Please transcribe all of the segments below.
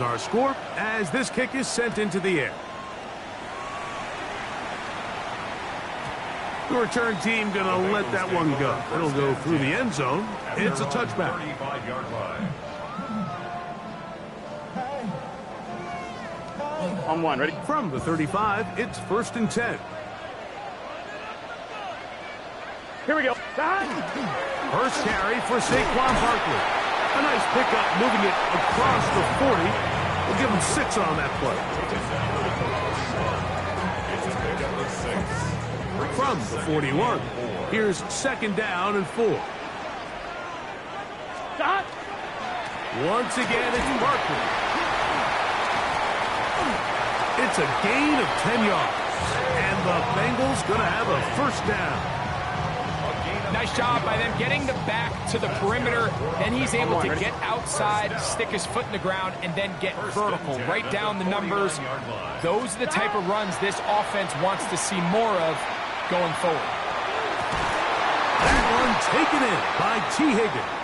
Our score as this kick is sent into the air. The return team going to let that one go. It'll go through the end zone. It's a touchback. On one, ready? From the 35, it's 1st and 10. Here we go. First carry for Saquon Barkley. A nice pickup, moving it across the 40. We'll give him 6 on that play. From the 41, here's 2nd down and 4. Once again, it's Barkley. It's a gain of 10 yards. And the Bengals going to have a 1st down. Nice job by them getting the back to the perimeter. Then he's able to get outside, stick his foot in the ground, and then get vertical. Right down the numbers. Those are the type of runs this offense wants to see more of going forward. That one taken in by T. Higgins.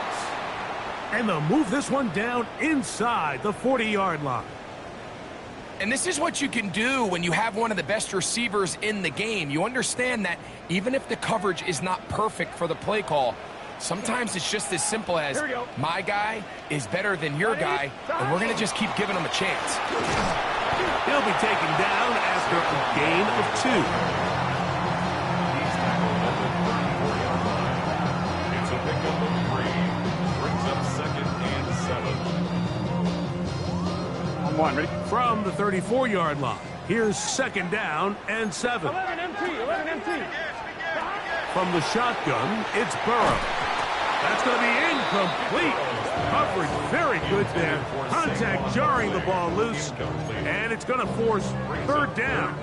And they'll move this one down inside the 40-yard line. And this is what you can do when you have one of the best receivers in the game. You understand that even if the coverage is not perfect for the play call, sometimes it's just as simple as my guy is better than your guy, and we're going to just keep giving him a chance. He'll be taken down after a gain of 2. It's a pickup of 3. Brings up 2nd and 7. One, ready? From the 34-yard line, here's 2nd down and 7. 11 empty. From the shotgun, it's Burrow. That's going to be incomplete. Coverage very good there. Contact jarring the ball loose, and it's going to force 3rd down.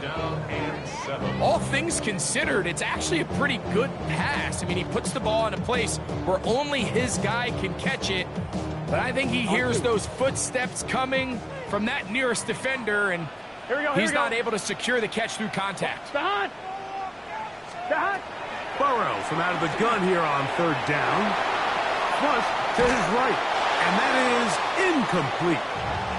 All things considered, it's actually a pretty good pass. I mean, he puts the ball in a place where only his guy can catch it, but I think he hears those footsteps coming from that nearest defender, and he's not able to secure the catch through contact. Burrow from out of the gun here on 3rd down. Flush to his right, and that is incomplete.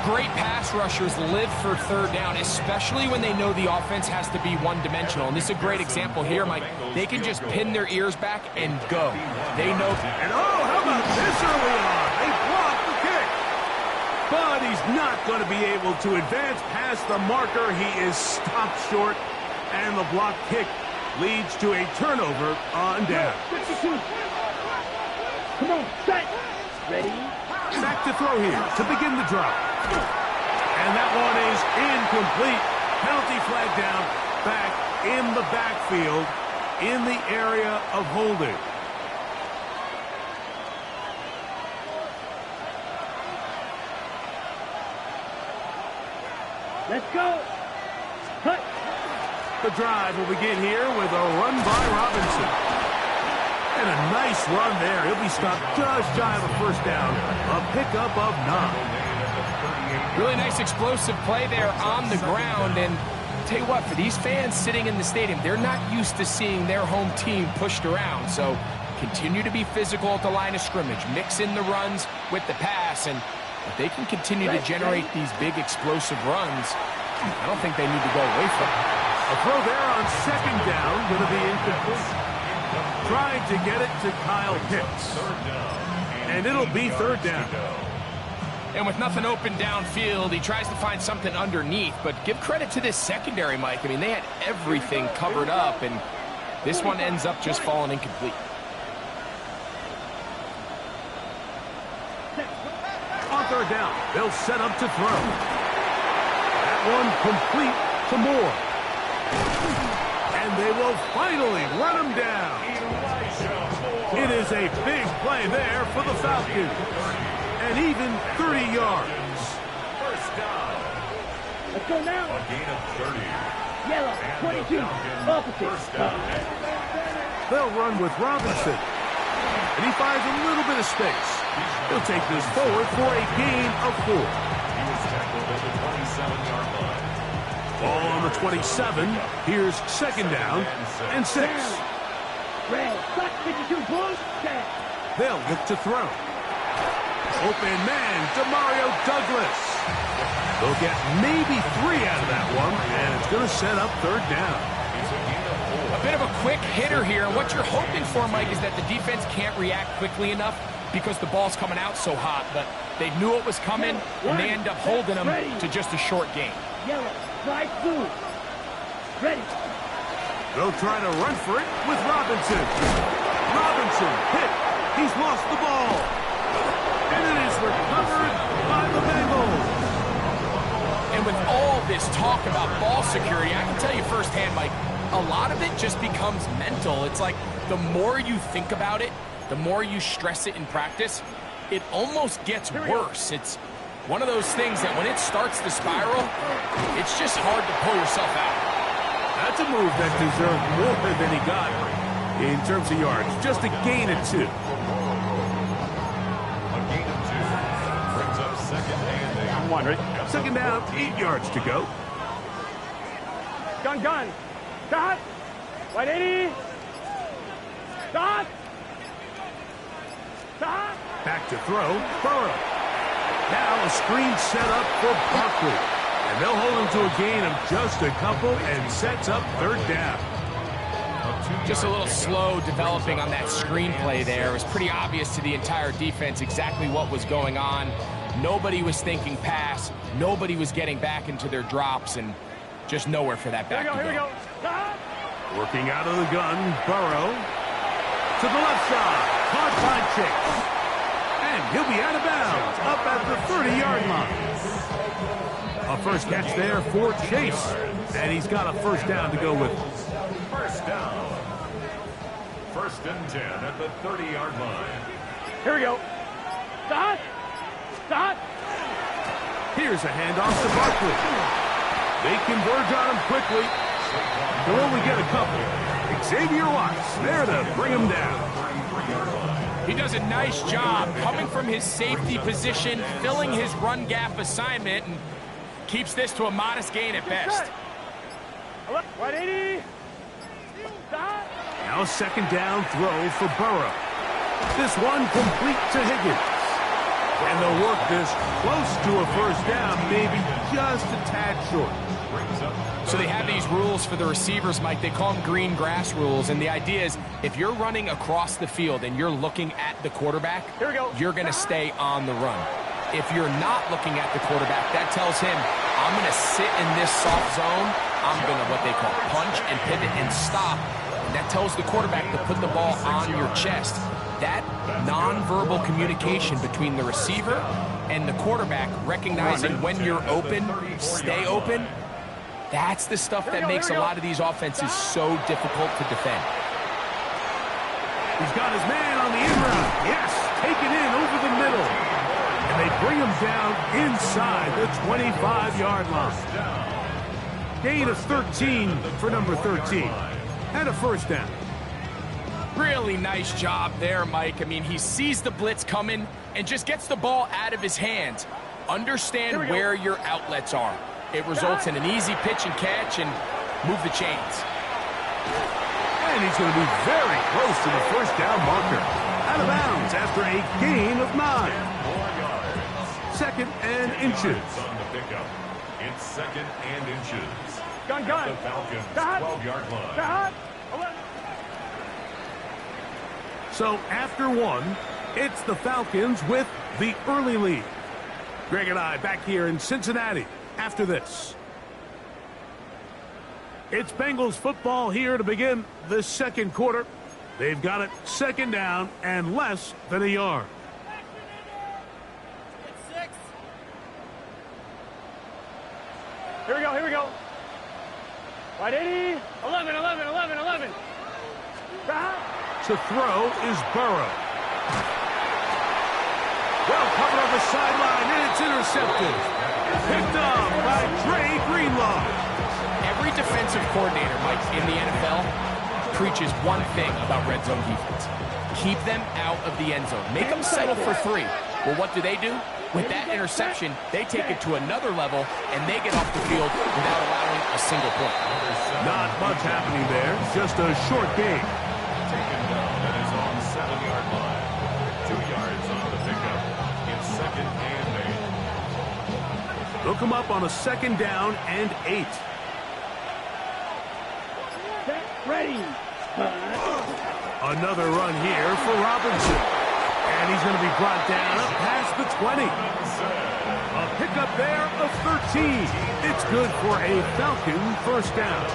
Great pass rushers live for 3rd down, especially when they know the offense has to be one-dimensional. And this is a great example here, Mike. They can just pin their ears back and go. They know. And how about this early on? They block the kick. But he's not going to be able to advance past the marker. He is stopped short, and the block kick leads to a turnover on down. 52. Come on, set. Ready? Back to throw here to begin the drive. And that one is incomplete. Penalty flag down, back in the backfield, in the area of holding. Let's go. Cut. The drive will begin here with a run by Robinson. And a nice run there. He'll be stopped just shy of a 1st down. A pickup of 9. Really nice explosive play there on the ground. And I'll tell you what, for these fans sitting in the stadium, they're not used to seeing their home team pushed around. So continue to be physical at the line of scrimmage. Mix in the runs with the pass. And if they can continue to generate these big explosive runs, I don't think they need to go away from it. A throw there on 2nd down, going to be incomplete. Trying to get it to Kyle Pitts. And it'll be 3rd down. And with nothing open downfield, he tries to find something underneath. But give credit to this secondary, Mike. I mean, they had everything covered up, and this one ends up just falling incomplete. On 3rd down, they'll set up to throw. That one complete to Moore. And they will finally run him down. It is a big play there for the Falcons. And even 30 yards. 1st down. Let's go now. A gain of 30. Yellow. 22. Opposite. They'll run with Robinson. And he finds a little bit of space. He'll take this forward for a gain of 4. He was tackled at the 27-yard line. Ball on the 27. Here's 2nd down and 6. Red. Black 52. Bull. They'll look to throw. Open man, Demario Douglas. They'll get maybe 3 out of that one, and it's going to set up third down. A bit of a quick hitter here. What you're hoping for, Mike, is that the defense can't react quickly enough because the ball's coming out so hot. But they knew it was coming, and they end up holding them to just a short gain. Yellow, fly blue. Ready. They'll try to run for it with Robinson. Robinson hit. He's lost the ball. And it is recovered by the Bengals. And with all this talk about ball security, I can tell you firsthand, Mike, a lot of it just becomes mental. It's like the more you think about it, the more you stress it in practice, it almost gets worse. It's one of those things that when it starts to spiral, it's just hard to pull yourself out. That's a move that deserved more than he got in terms of yards. Just a gain of 2. A gain of 2 brings up second and 8. One, right? Second down, 8 yards to go. Gun. Stop. 180. Stop. Stop. Back to throw. Burrow. Now a screen set up for Barkley. And they'll hold him to a gain of just a couple and sets up third down. Just a little slow developing on that screenplay there. It was pretty obvious to the entire defense exactly what was going on. Nobody was thinking pass. Nobody was getting back into their drops, and just nowhere for that back to go. Here we go. Stop. Working out of the gun, Burrow. To the left side. Caught by Chase. And he'll be out of bounds. Up at the 30-yard line. A first catch there for Chase. And he's got a first down to go with. First down. First and 10 at the 30-yard line. Here we go. Stop. Stop. Here's a handoff to Barkley. They converge on him quickly. They'll only get a couple. Xavier Watts there to bring him down. He does a nice job coming from his safety position, filling his run gap assignment, and keeps this to a modest gain at best. 180. Stop. Now a second down throw for Burrow. This one complete to Higgins. And they'll work this close to a first down, maybe just a tad short. So they have these rules for the receivers, Mike. They call them green grass rules. And the idea is if you're running across the field and you're looking at the quarterback, Here we go. you're going to stay on the run. If you're not looking at the quarterback, that tells him, I'm going to sit in this soft zone. I'm going to what they call punch and pivot and stop. And that tells the quarterback to put the ball on your chest. That nonverbal communication between the receiver and the quarterback, recognizing when you're open, stay open, that's the stuff that makes a lot of these offenses so difficult to defend. He's got his man on the in route. Yes, taken in over the middle. And they bring him down inside the 25-yard line. Gain of 13 for number 13. And a first down. Really nice job there, Mike. I mean, he sees the blitz coming and just gets the ball out of his hands. Understand where your outlets are. It results in an easy pitch and catch and move the chains. And he's going to be very close to the first down marker. Out of bounds after a gain of 9. 4 yards. Second and inches. On the pickup. It's second and inches. Gun. The Falcons' 12-yard line. Stop. So after one, it's the Falcons with the early lead. Greg and I back here in Cincinnati after this. It's Bengals football here to begin the second quarter. They've got it second down and less than a yard. Here we go. 180. 11. Stop. To throw is Burrow. Well covered on the sideline, and it's intercepted. Picked up by Dre Greenlaw. Every defensive coordinator, Mike, in the NFL preaches one thing about red zone defense. Keep them out of the end zone. Make them settle for 3. Well, what do? With that interception, they take it to another level, and they get off the field without allowing a single point. Not much happening there, just a short gain. Taken down. That is on 7-yard line. 2 yards on the pickup. It's second and 8. They'll come up on a 2nd down and 8. Set, ready. Another run here for Robinson. And he's going to be brought down up past the 20. A pickup there of 13. It's good for a Falcon 1st down.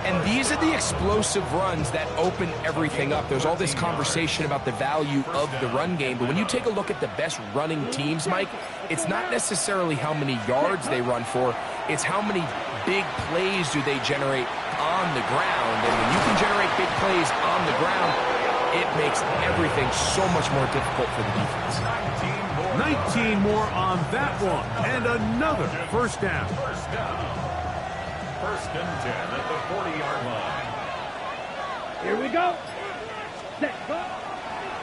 And these are the explosive runs that open everything up. There's all this conversation about the value of the run game, but when you take a look at the best running teams, Mike, it's not necessarily how many yards they run for, it's how many big plays do they generate on the ground. And when you can generate big plays on the ground, it makes everything so much more difficult for the defense. 19 more on that one, and another 1st down. 1st and 10 at the 40-yard line. Here we go. Set, go.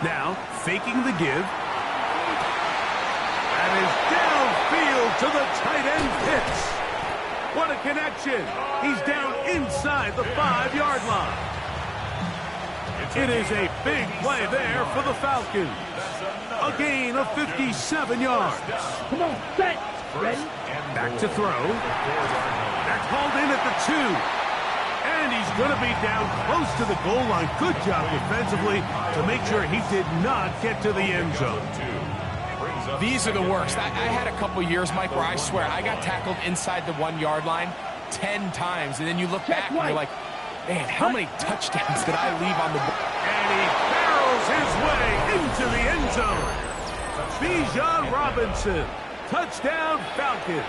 Now, faking the give. That is downfield to the tight end Pitts. What a connection. He's down inside the 5-yard line. It is a big play there for the Falcons. A gain of 57 yards. Come on, set, ready. Back to throw. That's hauled in at the 2. And he's going to be down close to the goal line. Good job defensively to make sure he did not get to the end zone. These are the worst. I had a couple years, Mike, where I swear I got tackled inside the 1-yard line 10 times. And then you look back and you're like, man, how many touchdowns did I leave on the board? And he barrels his way into the end zone. Bijan Robinson. Touchdown, Falcons.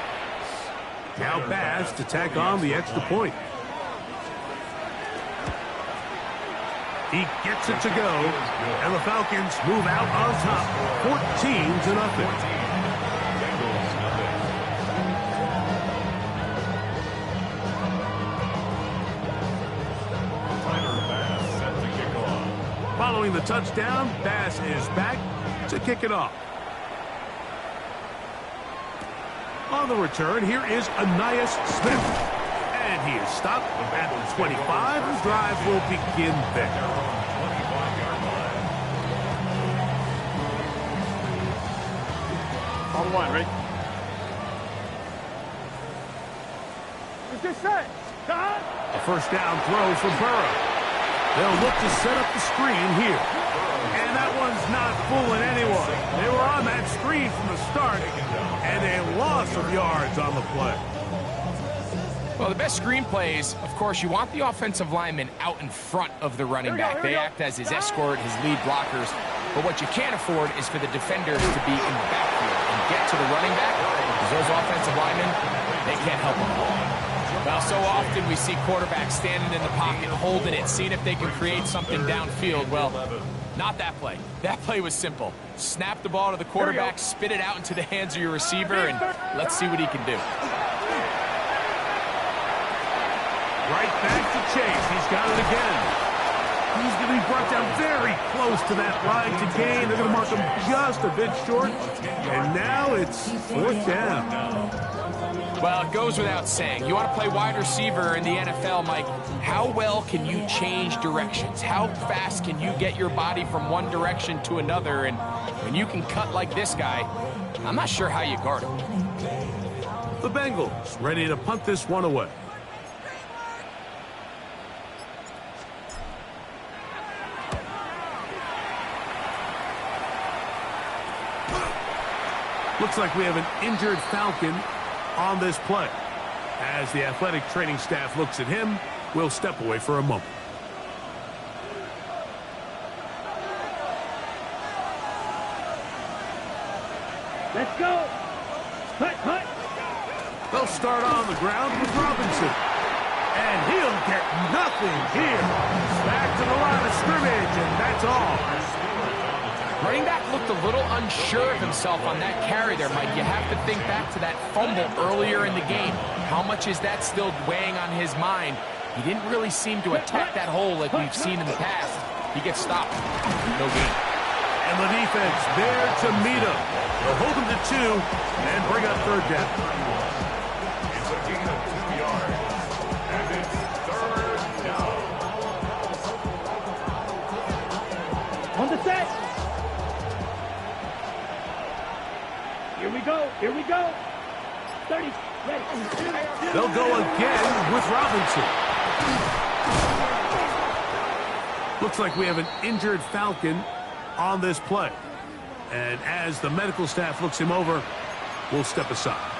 Now Bass to tack on the extra point. He gets it to go, and the Falcons move out on top, 14-0. Following the touchdown, Bass is back to kick it off. On the return, here is Ainias Smith. And he is stopped at the 25. The drive will begin there. On the line, ready? Is this set? Cut! A 1st down throw for Burrow. They'll look to set up the screen here. And that one's not fooling anyone. They were on that screen from the start. And a loss of yards on the play. Well, the best screen plays, of course, you want the offensive lineman out in front of the running back. They act as his escort, his lead blockers. But what you can't afford is for the defenders to be in the backfield and get to the running back, because those offensive linemen, they can't help them. Well, so often we see quarterbacks standing in the pocket, holding it, seeing if they can create something downfield. Well, not that play. That play was simple. Snap the ball to the quarterback, spit it out into the hands of your receiver, and let's see what he can do. Right back to Chase. He's got it again. He's going to be brought down very close to that line to gain. They're going to mark him just a bit short. And now it's 4th down. Well, it goes without saying. You want to play wide receiver in the NFL, Mike. How well can you change directions? How fast can you get your body from one direction to another? And when you can cut like this guy, I'm not sure how you guard him. The Bengals ready to punt this one away. Looks like we have an injured Falcon on this play. As the athletic training staff looks at him, we'll step away for a moment. Let's go. Cut, cut. They'll start on the ground with Robinson. And he'll get nothing here. Back to the line of scrimmage, and that's all. Running back looked a little unsure of himself on that carry there, Mike. You have to think back to that fumble earlier in the game. How much is that still weighing on his mind? He didn't really seem to attack that hole like we've seen in the past. He gets stopped. No gain. And the defense there to meet him. They'll hold him to 2 and bring up 3rd down. It's a gain of 2 yards. And it's 3rd down. On the set. Here we go. Here we go. 30. Ready. They'll go again with Robinson. Looks like we have an injured Falcon on this play. And as the medical staff looks him over, we'll step aside.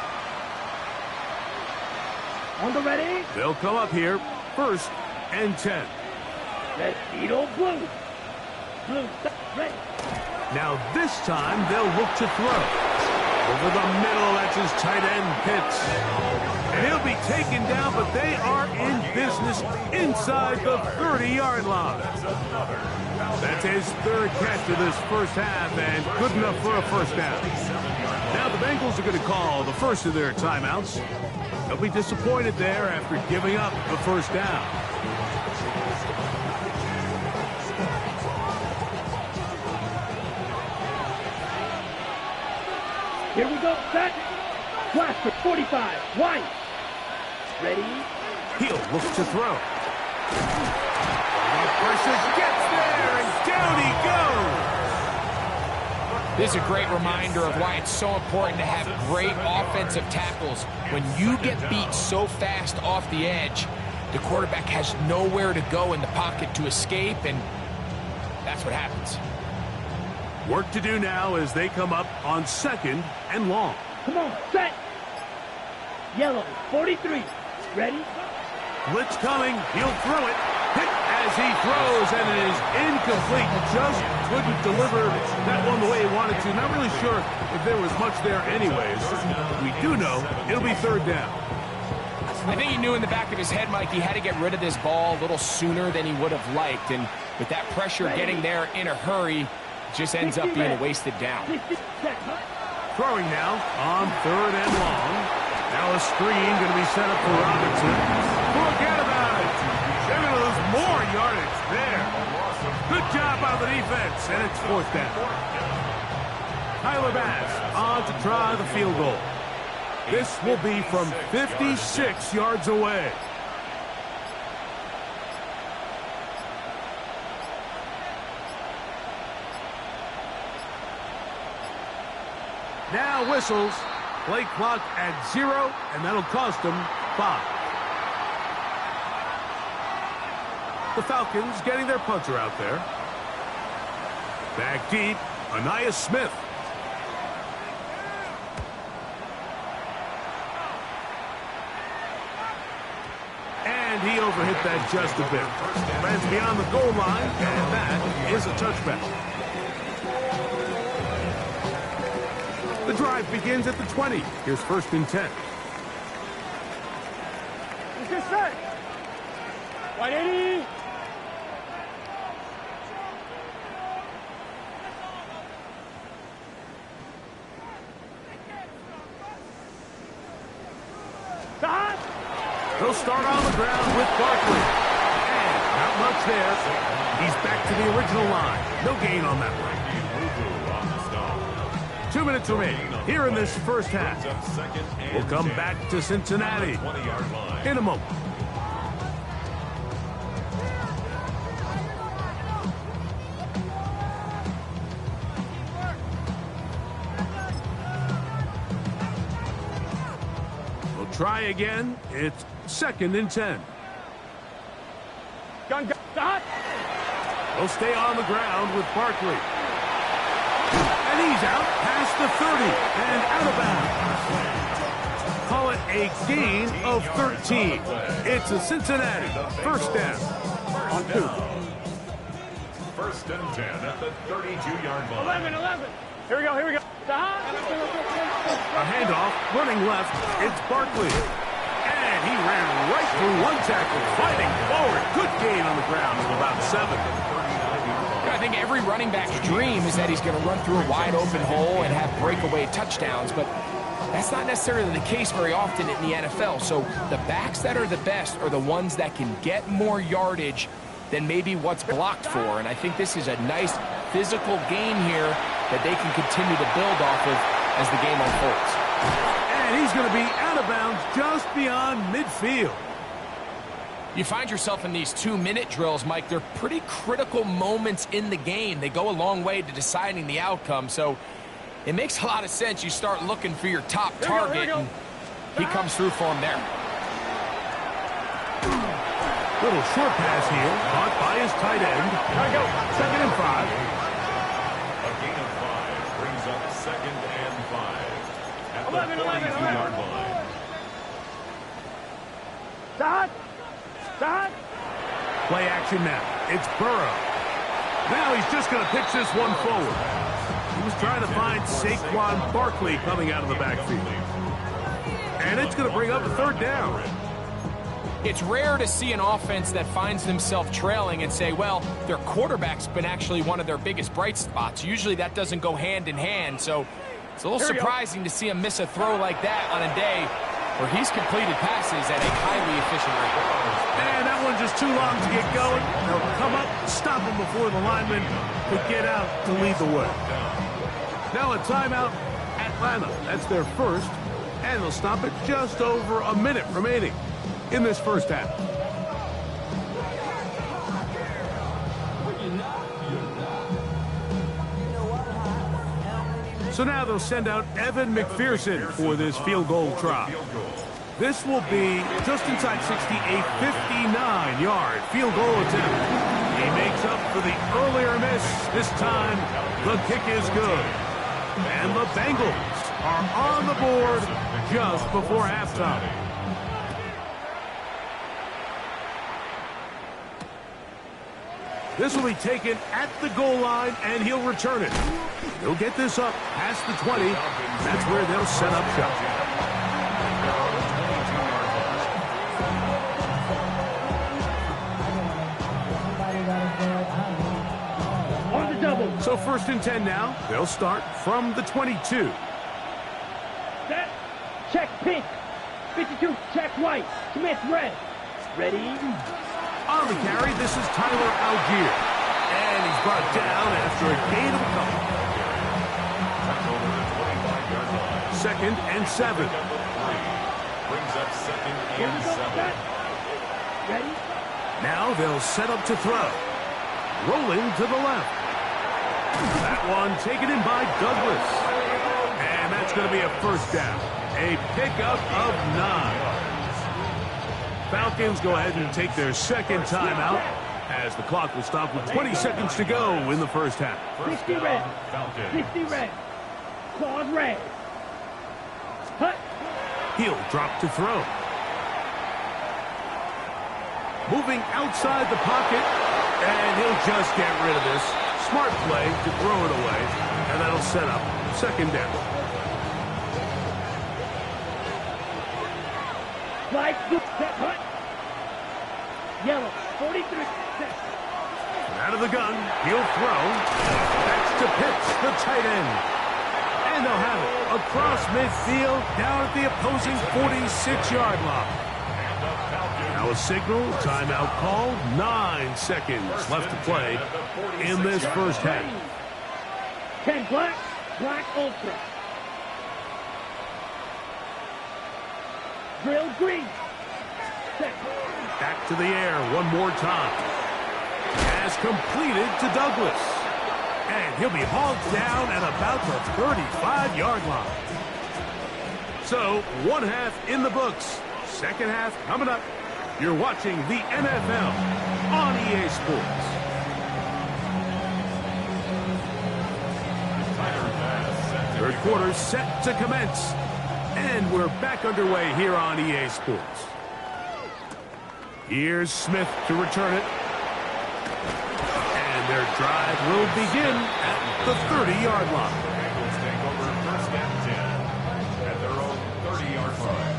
On the ready. They'll come up here, 1st and 10. Red, Edo, blue. Blue, ready. Now this time they'll look to throw. Over the middle, that's his tight end, Pitts. And he'll be taken down, but they are in business inside the 30-yard line. That's his 3rd catch of this first half, and good enough for a first down. Now the Bengals are going to call the first of their timeouts. They'll be disappointed there after giving up the first down. Here we go, set. Blaster, 45, wide. Ready. He'll look to throw. The pressure gets there, and down he goes. This is a great reminder of why it's so important to have great offensive tackles. When you get beat so fast off the edge, the quarterback has nowhere to go in the pocket to escape, and that's what happens. Work to do now as they come up on 2nd and long. Come on, set. Yellow, 43. Ready. Blitz coming. He'll throw it. Hit as he throws, and it is incomplete. Just couldn't deliver that one the way he wanted to. Not really sure if there was much there anyways. We do know it'll be 3rd down. I think he knew in the back of his head, Mike, he had to get rid of this ball a little sooner than he would have liked. And with that pressure getting there in a hurry, it just ends up being a wasted down. Throwing now on 3rd and long. Now a screen going to be set up for Robinson. Forget about it. They're going to lose more yardage there. Good job by the defense, and it's 4th down. Tyler Bass on to try the field goal. This will be from 56 yards away. Now whistles. Play clock at 0, and that'll cost them 5. The Falcons getting their punter out there. Back deep, Anaya Smith. And he overhit that just a bit. Lands beyond the goal line, and that is a touchback. The drive begins at the 20. Here's 1st and 10. Is this set? 180. They'll start on the ground with Barkley. And not much there. He's back to the original line. No gain on that one. 2 minutes remaining here in this first half. We'll come back to Cincinnati in a moment. We'll try again. It's 2nd and 10. Gun, stop. They'll stay on the ground with Barkley. And he's out past the 30 and out of bounds. Call it a gain of 13. It's a Cincinnati 1st down on 2. 1st and 10 at the 32-yard line. 11. Here we go. A handoff, running left. It's Barkley. And he ran right through one tackle, fighting forward. Good gain on the ground of about 7. I think every running back's dream is that he's going to run through a wide open hole and have breakaway touchdowns, but that's not necessarily the case very often in the NFL. So the backs that are the best are the ones that can get more yardage than maybe what's blocked for. And I think this is a nice physical gain here that they can continue to build off of as the game unfolds. And he's going to be out of bounds just beyond midfield. You find yourself in these 2-minute drills, Mike. They're pretty critical moments in the game. They go a long way to deciding the outcome. So it makes a lot of sense. You start looking for your top target. And He comes through for him there. Little short pass here, caught by his tight end. Gotta go. 2nd and 5. A gain of 5 brings up 2nd and 5 at the 42-yard line. Start. Play action now. It's Burrow. Now he's just going to pitch this one forward. He was trying to find Saquon Barkley coming out of the backfield. And it's going to bring up a 3rd down. It's rare to see an offense that finds themselves trailing and say, well, their quarterback's been actually one of their biggest bright spots. Usually that doesn't go hand in hand, so it's a little surprising to see him miss a throw like that on a day where he's completed passes at a highly efficient rate. And that one's just too long to get going. They'll come up, stop him before the lineman could get out to lead the way. Now a timeout, Atlanta. That's their first, and they'll stop it just over a minute remaining in this first half. So now they'll send out Evan McPherson for this field goal try. This will be just inside 60, a 59-yard field goal attempt. He makes up for the earlier miss. This time, the kick is good. And the Bengals are on the board just before halftime. This will be taken at the goal line, and he'll return it. He'll get this up past the 20. That's where they'll set up shop. On the double. So 1st and 10 now. They'll start from the 22. Set. Check pink. 52. Check white. Smith red. Ready. On the carry, this is Tyler Algier. And he's brought down after a gain of a couple. 2nd and 7. Brings up 2nd and 7. Ready. Now they'll set up to throw. Rolling to the left. That one taken in by Douglas. And that's going to be a 1st down. A pickup of 9. Falcons go ahead and take their 2nd timeout as the clock will stop with 20 seconds to go in the first half. 60 red. 60 red. Claws red. Hut. He'll drop to throw. Moving outside the pocket, and he'll just get rid of this. Smart play to throw it away, and that'll set up 2nd down. Slide, set, hut. Yellow, 43, set. Out of the gun, he'll throw. That's to Pitts, the tight end. And they'll have it across midfield, down at the opposing 46-yard line. Now a signal, timeout called, 9 seconds left to play in this first half. 10 black, black ultra. Drill green. Set. Back to the air one more time. Has completed to Douglas. And he'll be hauled down at about the 35-yard line. So, 1 half in the books. 2nd half coming up. You're watching the NFL on EA Sports. 3rd quarter set to commence. And we're back underway here on EA Sports. Here's Smith to return it. And their drive will begin at the 30-yard line. Bengals take over 1st and 10 at their own 30-yard line.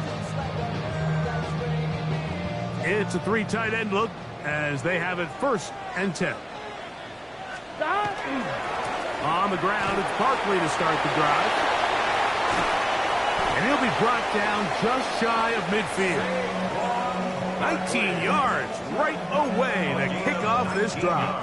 It's a 3 tight end look as they have it 1st and 10. Stop. On the ground, it's Barkley to start the drive. And he'll be brought down just shy of midfield. 19 yards right away to kick off this drive.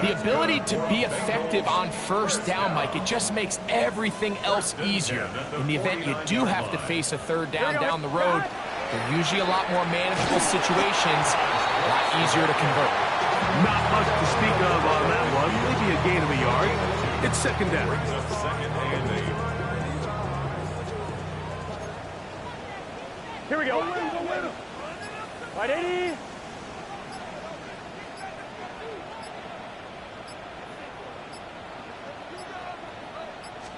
The ability to be effective on 1st down, Mike, it just makes everything else easier. In the event you do have to face a 3rd down the road, they're usually a lot more manageable situations, a lot easier to convert. Not much to speak of on that one. Maybe a gain of a yard. It's 2nd down. Here we go. Right, 80.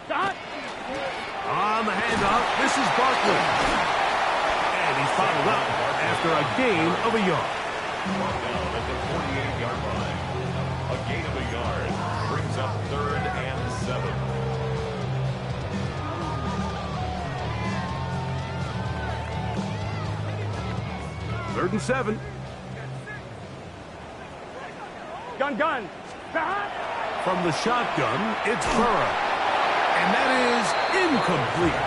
Shot. On the handoff, this is Barkley. And he's followed up after a gain of a yard. Down at the 48-yard line. A gain of a yard brings up 3rd and 7. Third and 7. Gun. Shot. From the shotgun, it's Burrow. And that is incomplete.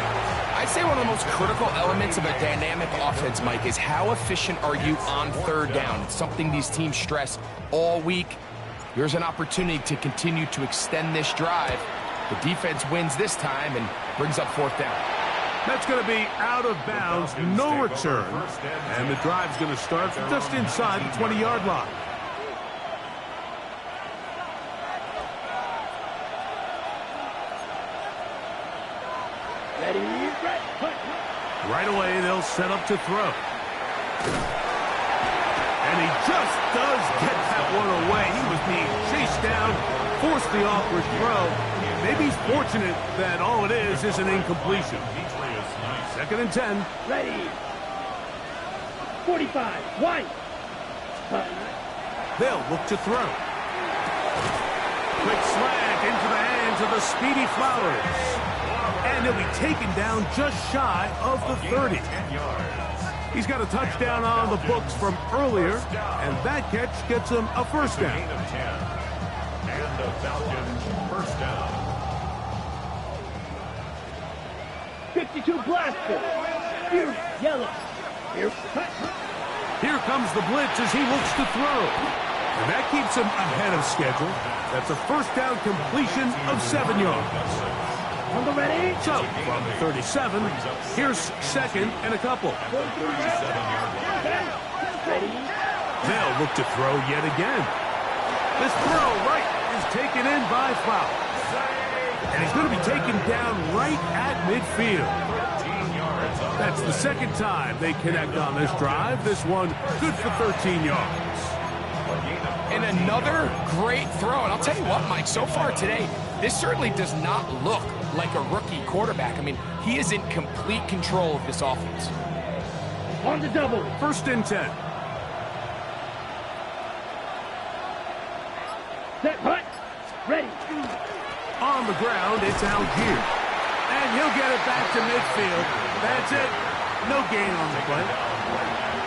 I'd say one of the most critical elements of a dynamic offense, Mike, is how efficient are you on 3rd down. It's something these teams stress all week. Here's an opportunity to continue to extend this drive. The defense wins this time and brings up 4th down. That's going to be out of bounds, no return. And the drive's going to start just inside the 20-yard line. Ready, Right away, they'll set up to throw. And he just does get that one away. He was being chased down, forced the awkward throw. Maybe he's fortunate that all it is an incompletion. 2nd and 10. Ready. 45. White. They'll look to throw. Quick slant into the hands of the speedy Flowers. And he'll be taken down just shy of the 30. He's got a touchdown on the books from earlier, and that catch gets him a 1st down. And the Falcons 1st down. 52 blaster. Here, yellow. Here, Here comes the blitz as he looks to throw. And that keeps him ahead of schedule. That's a 1st down completion of 7 yards. on the ready. So, from 37, here's 2nd and a couple. Ready. They'll look to throw yet again. This throw right is taken in by Flowers. And he's going to be taken down right at midfield. That's the 2nd time they connect on this drive. This one good for 13 yards. And another great throw. And I'll tell you what, Mike, so far today, this certainly does not look like a rookie quarterback. I mean, he is in complete control of this offense. On the double. 1st and 10. Set, hut. Ready. On the ground, it's Algier. And he'll get it back to midfield. That's it. No gain on the play.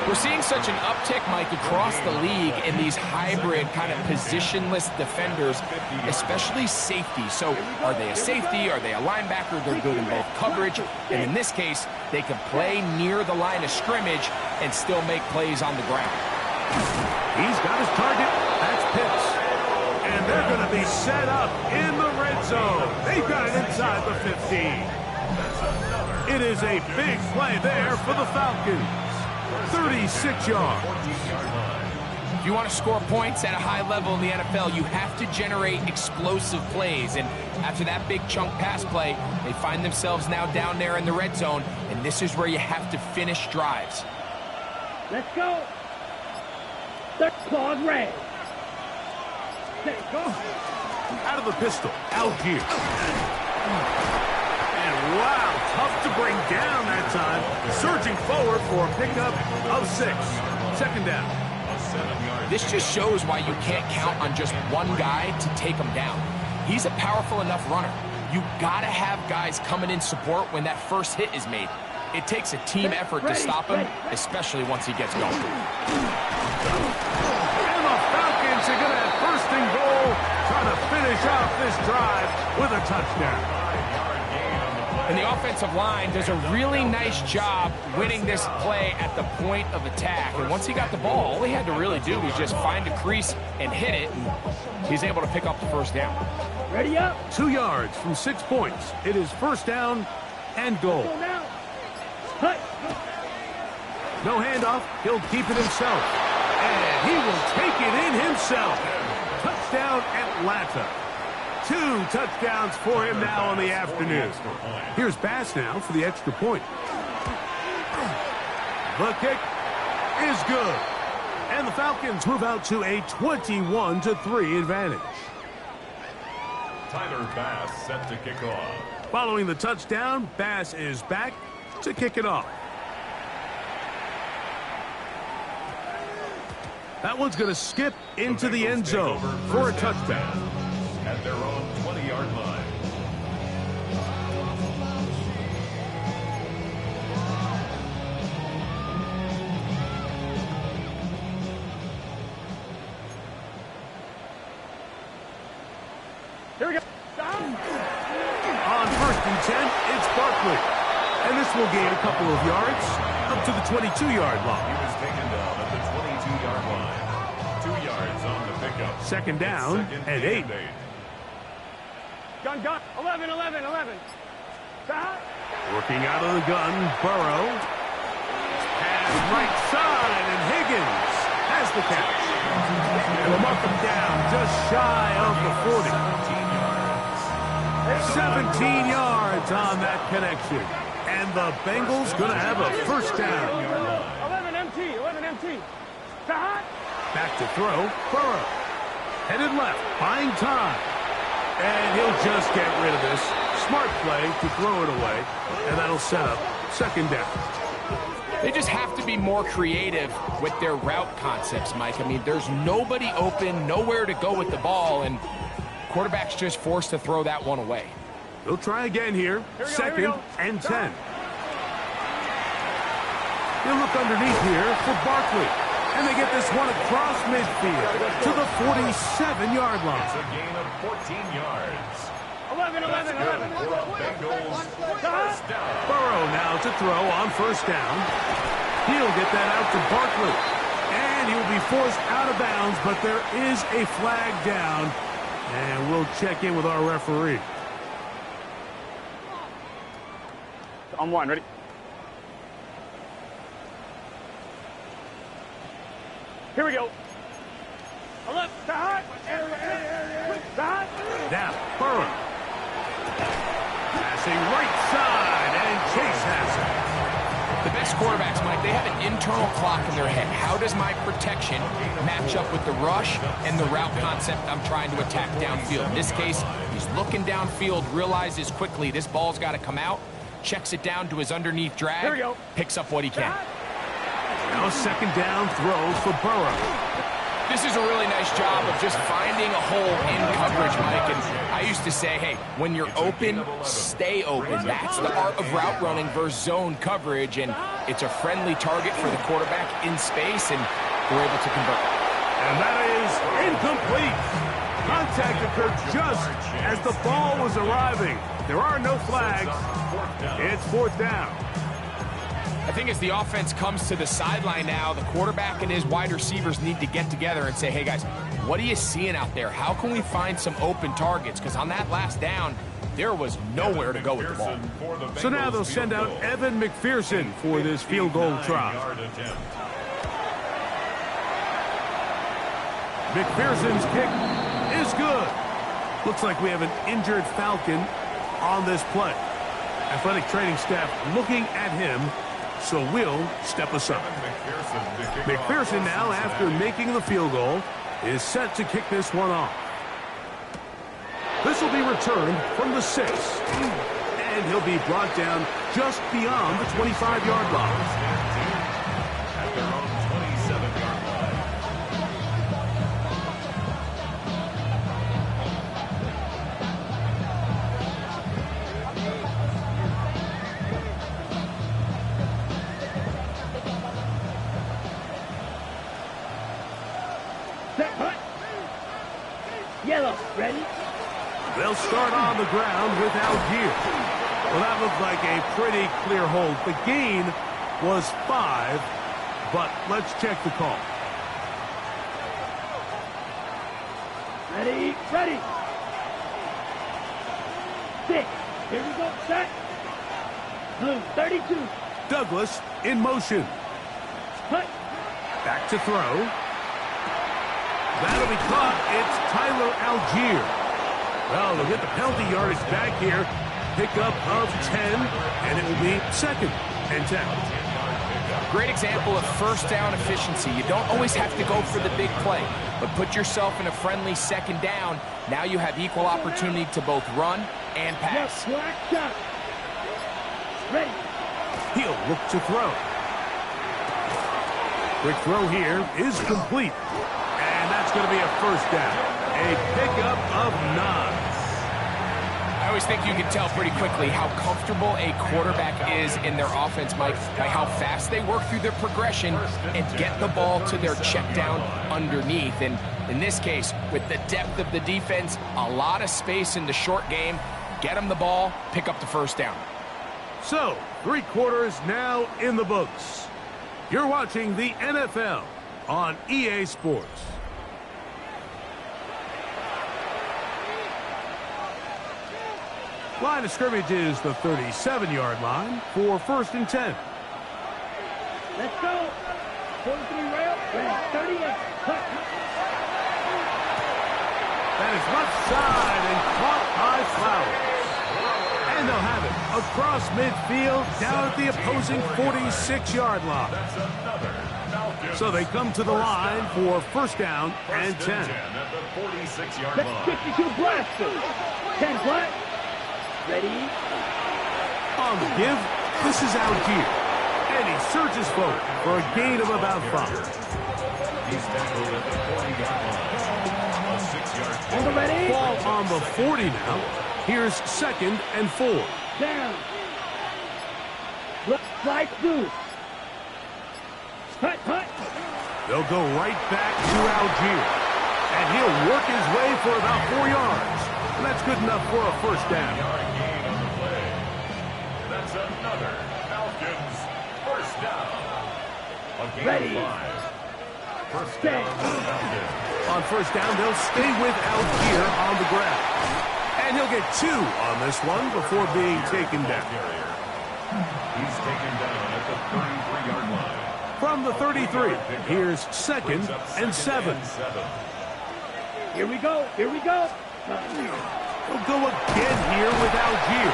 We're seeing such an uptick, Mike, across the league in these hybrid kind of positionless defenders, especially safety. So are they a safety? Are they a linebacker? They're good in both coverage. And in this case, they can play near the line of scrimmage and still make plays on the ground. He's got his target. That's Pitts. And they're going to be set up in the red zone. They've got it inside the 15. It is a big play there for the Falcons. 36 yards. If you want to score points at a high level in the NFL, you have to generate explosive plays. And after that big chunk pass play, they find themselves now down there in the red zone. And this is where you have to finish drives. Let's go. Third claws red. Go. Out of the pistol, Algier. And wow, tough to bring down that time. Surging forward for a pickup of 6. 2nd down. This just shows why you can't count on just one guy to take him down. He's a powerful enough runner. You gotta have guys coming in support when that first hit is made. It takes a team effort to stop him, especially once he gets going. And the Falcons are gonna have 1st and goal, trying to finish off this drive with a touchdown. And the offensive line does a really nice job winning this play at the point of attack. And once he got the ball, all he had to really do was just find a crease and hit it. And he's able to pick up the 1st down. Ready up. 2 yards from 6 points. It is 1st down and goal. Go now. Hut. No handoff. He'll keep it himself. And he will take it in himself. Touchdown Atlanta. 2 touchdowns for him now in the afternoon. Here's Bass now for the extra point. The kick is good. And the Falcons move out to a 21-3 advantage. Tyler Bass set to kick off. Following the touchdown, Bass is back to kick it off. That one's going to skip into the end zone for a touchdown. At their own 20-yard line. Here we go. On 1st and 10, it's Barkley. And this will gain a couple of yards up to the 22-yard line. He was taken down at the 22-yard line. 2 yards on the pickup. Second down and 8. Gun. 11. Stop. Working out of the gun, Burrow. Pass right side, and Higgins has the catch. And we'll mark him down just shy of the 40. 17 yards on that connection. And the Bengals going to have a first down. 11 MT. Stop. Back to throw, Burrow. Headed left, buying time. And he'll just get rid of this. Smart play to throw it away. And that'll set up second down. They just have to be more creative with their route concepts, Mike. I mean, there's nobody open, nowhere to go with the ball, and quarterback's just forced to throw that one away. They'll try again here. Second and 10. He'll look underneath here for Barkley. And they get this one across midfield to the 47-yard line. It's a gain of 14 yards. 11. Bengals first down. Burrow now to throw on first down. He'll get that out to Barkley. And he will be forced out of bounds, but there is a flag down. And we'll check in with our referee. On one, ready? Here we go. Left side. Now, Burrow. Passing right side, and Chase has it. The best quarterbacks, Mike, they have an internal clock in their head. How does my protection match up with the rush and the route concept I'm trying to attack downfield? In this case, he's looking downfield, realizes quickly this ball's got to come out, checks it down to his underneath drag, Here we go. picks up what he can. Now a second down throw for Burrow. This is a really nice job of just finding a hole in coverage, Mike. And I used to say, hey, when you're open, stay open. That's the art of route running versus zone coverage. And it's a friendly target for the quarterback in space, and we're able to convert. And that is incomplete. Contact occurred just as the ball was arriving. There are no flags. It's fourth down. I think as the offense comes to the sideline now, the quarterback and his wide receivers need to get together and say, hey, guys, what are you seeing out there? How can we find some open targets? Because on that last down, there was nowhere to go with the ball. So now they'll send out Evan McPherson for this field goal try. McPherson's kick is good. Looks like we have an injured Falcon on this play. Athletic training staff looking at him, so we'll step aside. McPherson now, after making the field goal, is set to kick this one off. This will be returned from the 6. And he'll be brought down just beyond the 25-yard line. At their own 27-yard line. Set, hut. Yellow, ready? They'll start on the ground with Algier. Well, that looked like a pretty clear hold. The gain was 5, but let's check the call. Ready? 6. Here we go, set. Blue, 32. Douglas in motion. Hut. Back to throw. That'll be caught. It's Tyler Algier. Well, they'll get the penalty yardage back here. Pickup of 10, and it will be second and 10. Great example of first down efficiency. You don't always have to go for the big play, but put yourself in a friendly second down. Now you have equal opportunity to both run and pass. Black shot. Ready. He'll look to throw. Quick throw here is complete. And that's going to be a first down. A pickup of 9. I always think you can tell pretty quickly how comfortable a quarterback is in their offense, Mike, by how fast they work through their progression and get the ball to their check down underneath. And in this case, with the depth of the defense, a lot of space in the short game, get them the ball, pick up the first down. So, 3 quarters now in the books. You're watching the NFL on EA Sports. Line of scrimmage is the 37-yard line for 1st and 10. Let's go. 43 rail. Ready. 38. Cut. That is left side and caught by Flowers. And they'll have it across midfield down at the opposing 46-yard line. So they come to the line for 1st down and 10. At the 46-yard That's line. 52 blasters. 10 flat. Ready. On the give, this is Algier. And he surges forward for a gain of about 5. He's tackled at the 40-yard line. A 6-yard On the ready. Ball on the 40 now. Here's 2nd and 4. Down. Slide through. Cut. They'll go right back to Algier. And he'll work his way for about 4 yards. And that's good enough for a first down. gain on the play. That's another Falcons first down. A gain Ready. of 5. First down for the Falcons. On first down, they'll stay with Algier on the ground. And he'll get 2 on this one before being taken down. He's taken down at the 33-yard line. From the 33, here's 2nd and 7. Here we go. He'll go again here with Algier.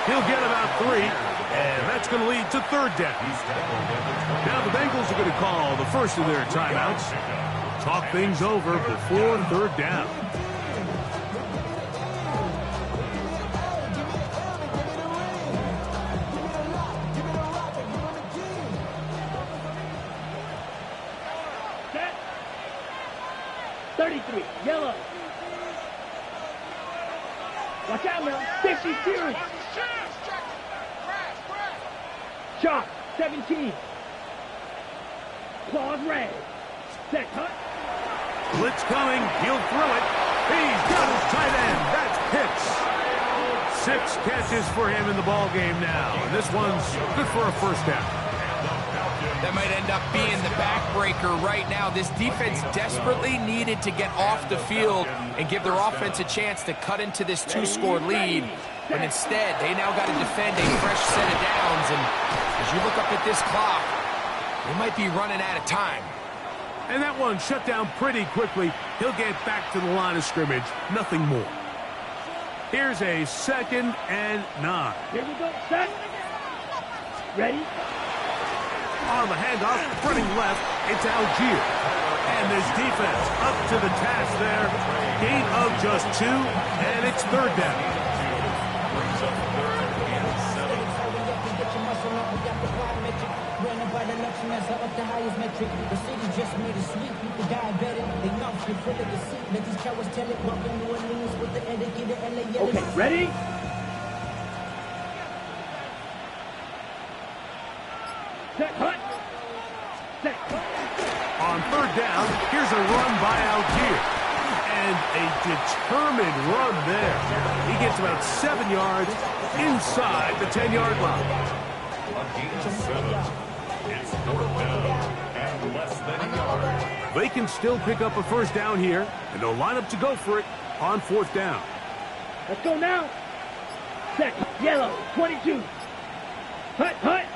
He'll get about 3, and that's going to lead to 3rd down. Now the Bengals are going to call the first of their timeouts. Talk things over before 3rd down. Set. 33. Yellow. Watch out now. 50 series. Shot. 17. Claws red. Set. Cut. Blitz coming. He'll throw it. He's got his tight end. That's Pitts. 6 catches for him in the ball game now. And this one's good for a first down. That might end up being the backbreaker right now. This defense desperately needed to get off the field and give their offense a chance to cut into this 2-score lead. But instead, they now got to defend a fresh set of downs. And as you look up at this clock, they might be running out of time. And that one shut down pretty quickly. He'll get back to the line of scrimmage. Nothing more. Here's a 2nd and 9. Here we go. Set. Ready. On the handoff, running left, it's Algier. And this defense up to the task there. Gain of just 2, and it's 3rd down. Okay, ready? Set. Cut. Set. Cut. On 3rd down, here's a run by Algier. And a determined run there. He gets about 7 yards inside the 10-yard line. A gain of 7. It's 4th down and less than a yard. They can still pick up a first down here, and they'll line up to go for it on 4th down. Let's go now. Set. Yellow. 22. Cut. Cut.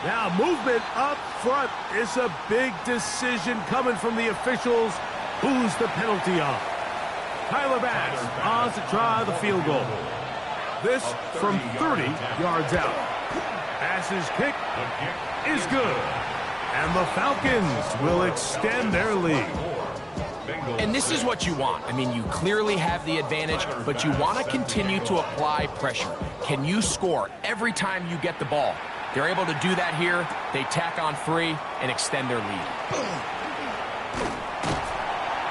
Now movement up front. It's a big decision coming from the officials. Who's the penalty on? Tyler Bass on to try the field goal. This from 30 yards out. Passes kick is good. And the Falcons will extend their lead. And this is what you want. I mean, you clearly have the advantage, but you want to continue to apply pressure. Can you score every time you get the ball? They're able to do that here. They tack on 3 and extend their lead.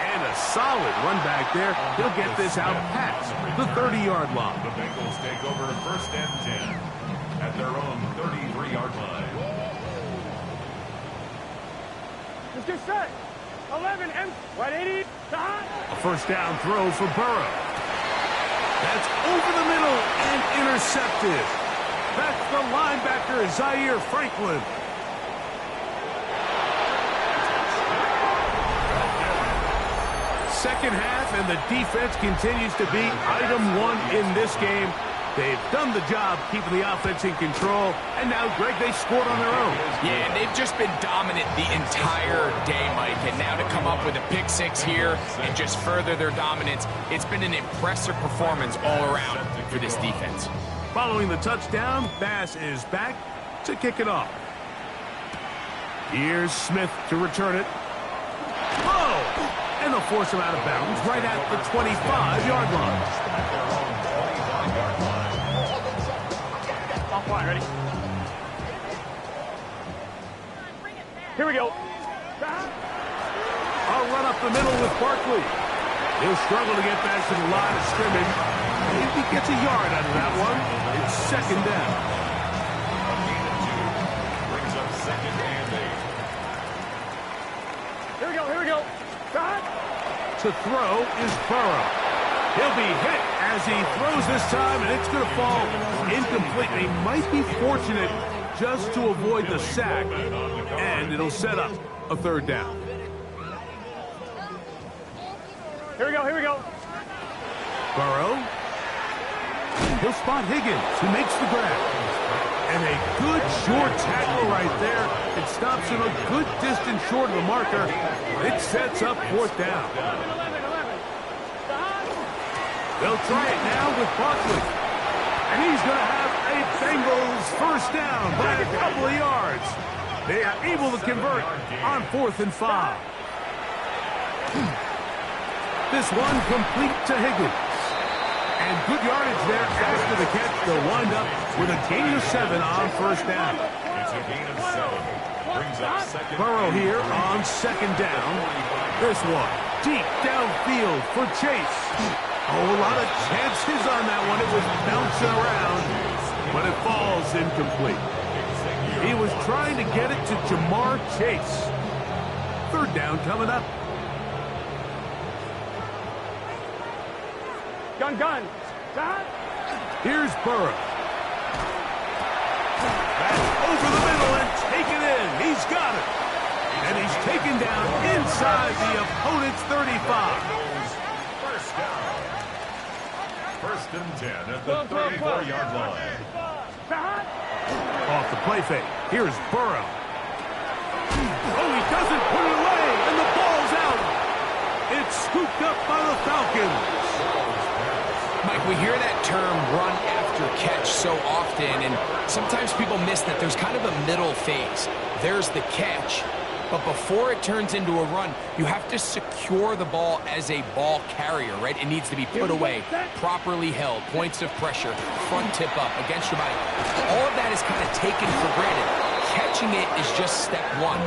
And a solid run back there. He'll get this out past the 30-yard line. The Bengals take over 1st and 10 at their own 33-yard line. Mr. Set. 11 and 180. A first down throw for Burrow. That's over the middle and intercepted. That's the linebacker, Zaire Franklin. Second half, and the defense continues to be item 1 in this game. They've done the job keeping the offense in control, and now, Greg, they scored on their own. Yeah, and they've just been dominant the entire day, Mike, and now to come up with a pick 6 here and just further their dominance, it's been an impressive performance all around for this defense. Following the touchdown, Bass is back to kick it off. Here's Smith to return it. Oh! And they'll force him out of bounds right at the 25-yard line. Off line, ready? Here we go. I'll run up the middle with Barkley. He'll struggle to get back to the line of scrimmage. If he gets a yard out of that one, it's 2nd down. A gain of 2 brings up 2nd and 8. Here we go, here we go. To throw is Burrow. He'll be hit as he throws this time, and it's going to fall incomplete. He might be fortunate just to avoid the sack, and it'll set up a 3rd down. Here we go, here we go. Burrow. He'll spot Higgins, who makes the grab. And a good short tackle right there. It stops him a good distance short of the marker. It sets up 4th down. 11. They'll try it now with Barkley. And he's going to have a Bengals 1st down by a couple of yards. They are able to convert on 4th and 5. This one complete to Higgins. And good yardage there after the catch. They'll wind up with a gain of 7 on 1st down. It's a gain of 7. Brings up 2nd. Burrow here on 2nd down. This one deep downfield for Chase. Oh, a lot of chances on that one. It was bouncing around, but it falls incomplete. He was trying to get it to Jamar Chase. 3rd down coming up. Gun. Here's Burrow. That's over the middle and taken in. He's got it. And he's taken down inside the opponent's 35. 1st and 10 at the 34-yard line. Off the play fake. Here's Burrow. Oh, he doesn't put it away, and the ball's out. It's scooped up by the Falcons. Mike, we hear that term run after catch so often, and sometimes people miss that there's kind of a middle phase. There's the catch, but before it turns into a run, you have to secure the ball as a ball carrier, right? It needs to be put away, properly held, points of pressure, front tip up, against your body. All of that is kind of taken for granted. Catching it is just step 1.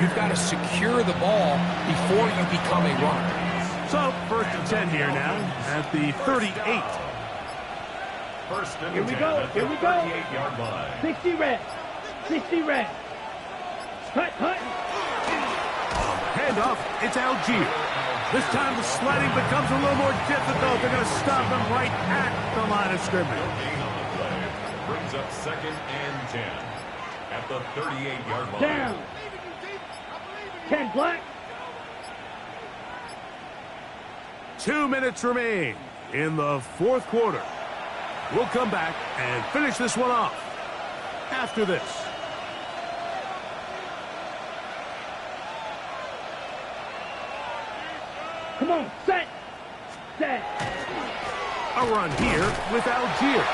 You've got to secure the ball before you become a runner. So, 1st and 10 here now at the 38. 1st and 10 Here we go, at the here we go. 38-yard line. 60 red. 60 red. Hut. Handoff, it's Algier. This time the sliding becomes a little more difficult. They're going to stop him right at the line of scrimmage. Gain on the play. Brings up 2nd and 10 at the 38-yard line. Down. 10 black. 2 minutes remain in the 4th quarter. We'll come back and finish this one off after this. Come on, set. A run here with Algier.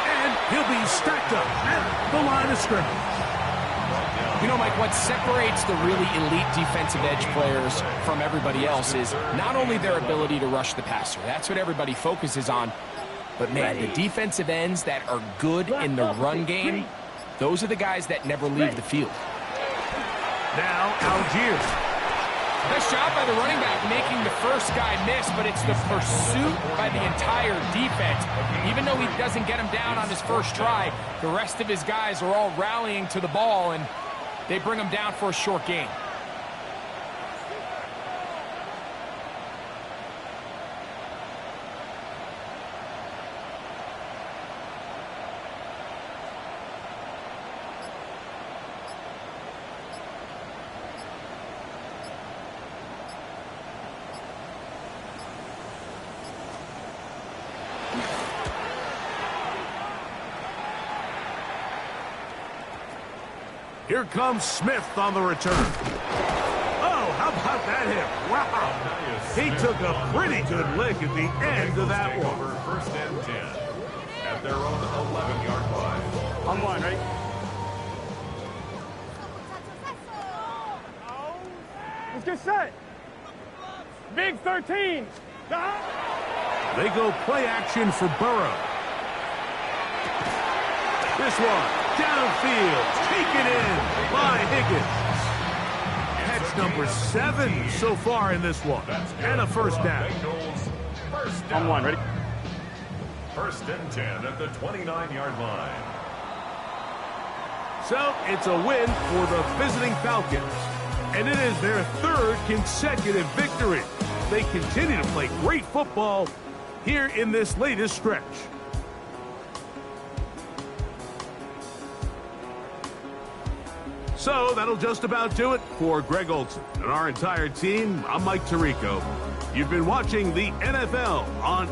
And he'll be stacked up at the line of scrimmage. You know, Mike, what separates the really elite defensive edge players from everybody else is not only their ability to rush the passer. That's what everybody focuses on. But, man, the defensive ends that are good in the run game, those are the guys that never leave the field. Now, Algiers. Nice job by the running back making the first guy miss, but it's the pursuit by the entire defense. Even though he doesn't get him down on his first try, the rest of his guys are all rallying to the ball, and they bring him down for a short gain. Here comes Smith on the return. Oh, how about that hit? Wow. He took a pretty good lick at the end of that one. Over first and 10 at their own 11-yard line. On one, right? Let's get set. Big 13. They go play action for Burrow. This one, downfield, taken in by Higgins. Catch number 7 so far in this one, and a first down. First down. On one, ready? First and 10 at the 29-yard line. So it's a win for the visiting Falcons, and it is their 3rd consecutive victory. They continue to play great football here in this latest stretch. So that'll just about do it for Greg Olson and our entire team. I'm Mike Tirico. You've been watching the NFL on